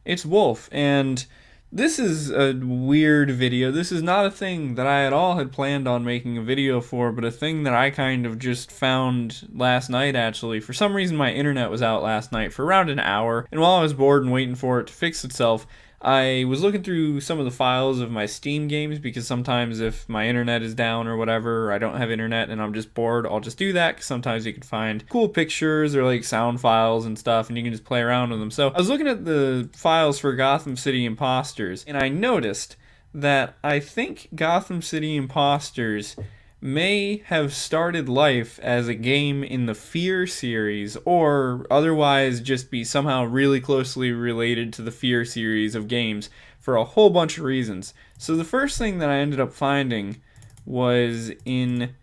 it's Wolf, and this is a weird video. This is not a thing that I at all had planned on making a video for, but a thing that I kind of just found last night, actually. For some reason, my internet was out last night for around an hour, and while I was bored and waiting for it to fix itself, I was looking through some of the files of my Steam games, because sometimes if my internet is down or whatever, or I don't have internet and I'm just bored, I'll just do that, because sometimes you can find cool pictures or like sound files and stuff, and you can just play around with them. So I was looking at the files for Gotham City Impostors, and I noticed that I think Gotham City Impostors may have started life as a game in the F.E.A.R series, or otherwise just be somehow really closely related to the F.E.A.R series of games for a whole bunch of reasons. So the first thing that I ended up finding was in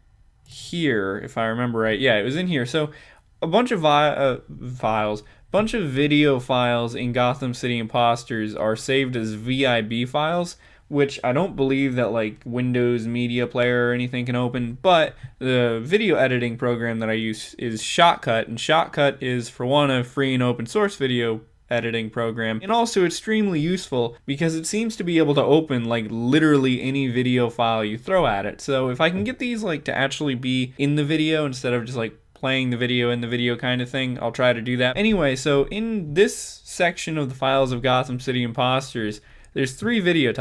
here, if I remember right. Yeah, it was in here. So a bunch of bunch of video files in Gotham City Impostors are saved as VIB files, which I don't believe that like Windows Media Player or anything can open, but the video editing program that I use is Shotcut, and Shotcut is, for one, a free and open source video editing program, and also extremely useful because it seems to be able to open like literally any video file you throw at it. So if I can get these like to actually be in the video instead of just like playing the video in the video kind of thing, I'll try to do that. Anyway, so in this section of the files of Gotham City Impostors, there's three video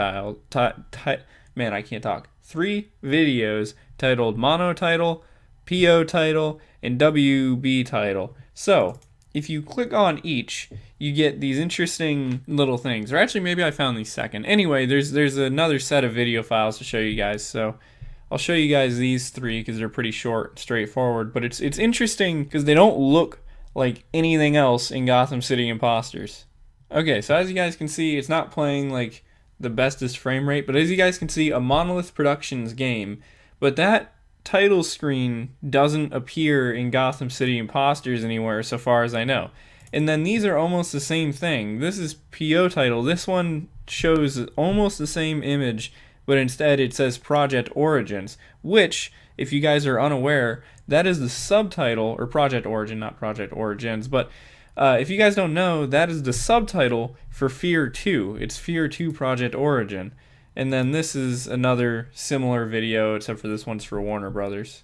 man, I can't talk. 3 videos titled Mono Title, PO Title, and WB Title. So if you click on each, you get these interesting little things. Or actually, maybe I found these second. Anyway, there's another set of video files to show you guys. So I'll show you guys these 3 because they're pretty short, straightforward. But it's interesting because they don't look like anything else in Gotham City Impostors. Okay, so as you guys can see, it's not playing like the bestest frame rate, but as you guys can see, a Monolith Productions game, but that title screen doesn't appear in Gotham City Impostors anywhere so far as I know. And then these are almost the same thing. This is PO title. This one shows almost the same image, but instead it says Project Origins, which, if you guys are unaware, that is the subtitle, or Project Origin, not Project Origins, but if you guys don't know, that is the subtitle for F.E.A.R 2. It's F.E.A.R 2 Project Origin. And then this is another similar video, except for this one's for Warner Brothers.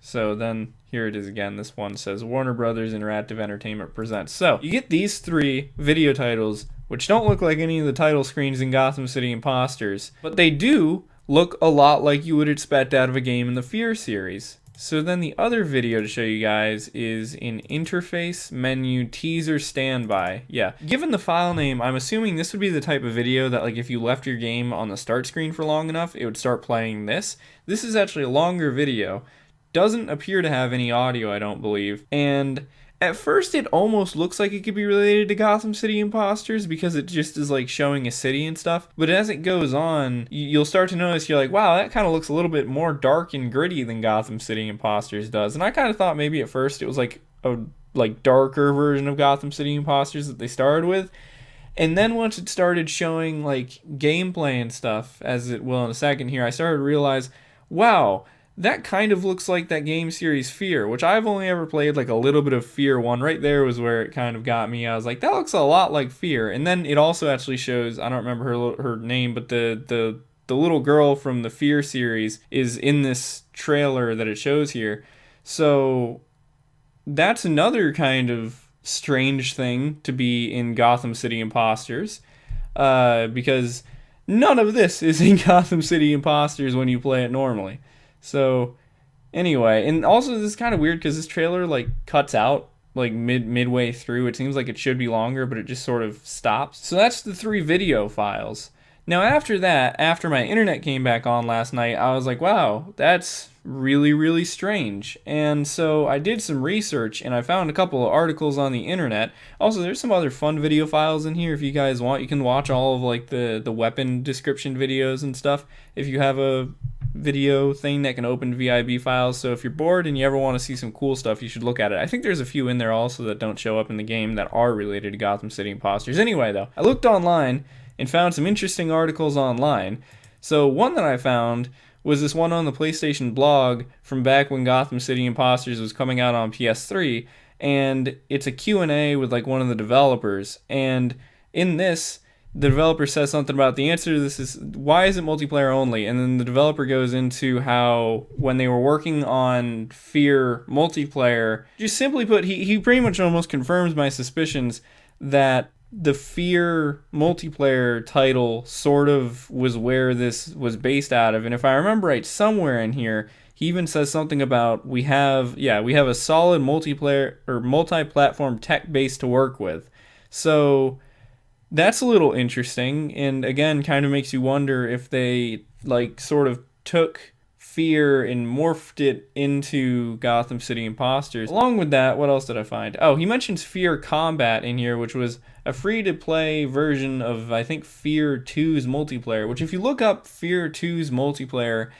So then here it is again. This one says Warner Brothers Interactive Entertainment Presents. So you get these 3 video titles, which don't look like any of the title screens in Gotham City Impostors, but they do look a lot like you would expect out of a game in the F.E.A.R series. So then the other video to show you guys is in Interface Menu Teaser Standby. Yeah, given the file name, I'm assuming this would be the type of video that like if you left your game on the start screen for long enough, it would start playing this. This is actually a longer video. Doesn't appear to have any audio, I don't believe. And at first it almost looks like it could be related to Gotham City Impostors because it just is like showing a city and stuff. But as it goes on, you'll start to notice, you're like, wow, that kind of looks a little bit more dark and gritty than Gotham City Impostors does. And I kind of thought maybe at first it was like a darker version of Gotham City Impostors that they started with. And then once it started showing like gameplay and stuff, as it will in a second here, I started to realize, wow, that kind of looks like that game series F.E.A.R, which I've only ever played like a little bit of F.E.A.R 1. Right there was where it kind of got me. I was like, that looks a lot like F.E.A.R. And then it also actually shows, I don't remember her name, but the little girl from the F.E.A.R series is in this trailer that it shows here. So that's another kind of strange thing to be in Gotham City Impostors, because none of this is in Gotham City Impostors when you play it normally. So anyway, and also this is kind of weird because this trailer like cuts out like midway through. It seems like it should be longer, but it just sort of stops. So that's the 3 video files. Now after that, after my internet came back on last night, I was like, wow, that's really, really strange. And so I did some research and I found a couple of articles on the internet. Also, there's some other fun video files in here if you guys want. You can watch all of like the weapon description videos and stuff if you have a video thing that can open VIB files. So if you're bored and you ever want to see some cool stuff, you should look at it. I think there's a few in there also that don't show up in the game that are related to Gotham City Impostors. Anyway though, I looked online and found some interesting articles online. So one that I found was this one on the PlayStation blog from back when Gotham City Impostors was coming out on PS3, and it's a Q&A with like one of the developers. And in this, the developer says something about the answer to this is why is it multiplayer only, and then the developer goes into how when they were working on F.E.A.R multiplayer, just simply put, he pretty much almost confirms my suspicions that the F.E.A.R multiplayer title sort of was where this was based out of. And if I remember right, somewhere in here he even says something about we have a solid multiplayer or multi-platform tech base to work with. So that's a little interesting, and again kind of makes you wonder if they like sort of took F.E.A.R and morphed it into Gotham City Impostors. Along with that, what else did I find? Oh, he mentions F.E.A.R Combat in here, which was a free-to-play version of, I think, F.E.A.R 2's multiplayer, which if you look up F.E.A.R 2's multiplayer,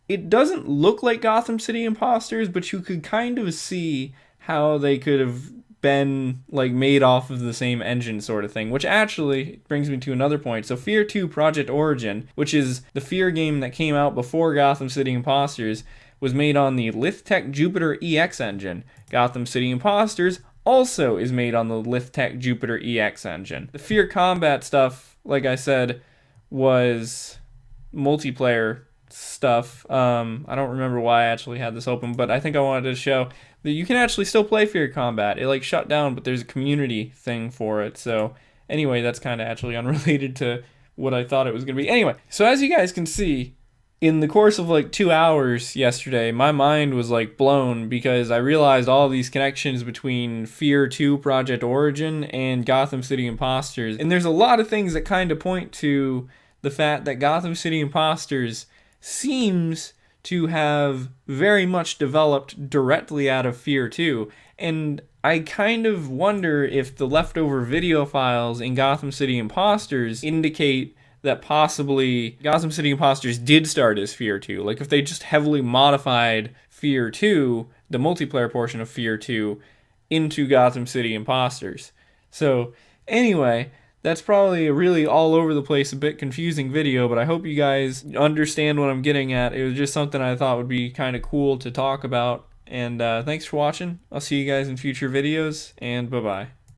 it doesn't look like Gotham City Impostors, but you could kind of see how they could have been like made off of the same engine sort of thing, which actually brings me to another point. So F.E.A.R 2 Project Origin, which is the F.E.A.R game that came out before Gotham City Impostors, was made on the Lithtech Jupiter EX engine. Gotham City Impostors also is made on the Lithtech Jupiter EX engine. The F.E.A.R combat stuff, like I said, was multiplayer stuff. I don't remember why I actually had this open, but I think I wanted to show that you can actually still play F.E.A.R Combat. It like shut down, but there's a community thing for it. So anyway, that's kind of actually unrelated to what I thought it was going to be. Anyway, so as you guys can see, in the course of like 2 hours yesterday, my mind was like blown because I realized all these connections between F.E.A.R 2 Project Origin and Gotham City Impostors. And there's a lot of things that kind of point to the fact that Gotham City Impostors seems to have very much developed directly out of F.E.A.R 2. And I kind of wonder if the leftover video files in Gotham City Impostors indicate that possibly Gotham City Impostors did start as F.E.A.R 2. Like if they just heavily modified F.E.A.R 2, the multiplayer portion of F.E.A.R 2, into Gotham City Impostors. So anyway, that's probably a really all over the place, a bit confusing video, but I hope you guys understand what I'm getting at. It was just something I thought would be kind of cool to talk about. And thanks for watching. I'll see you guys in future videos, and bye-bye.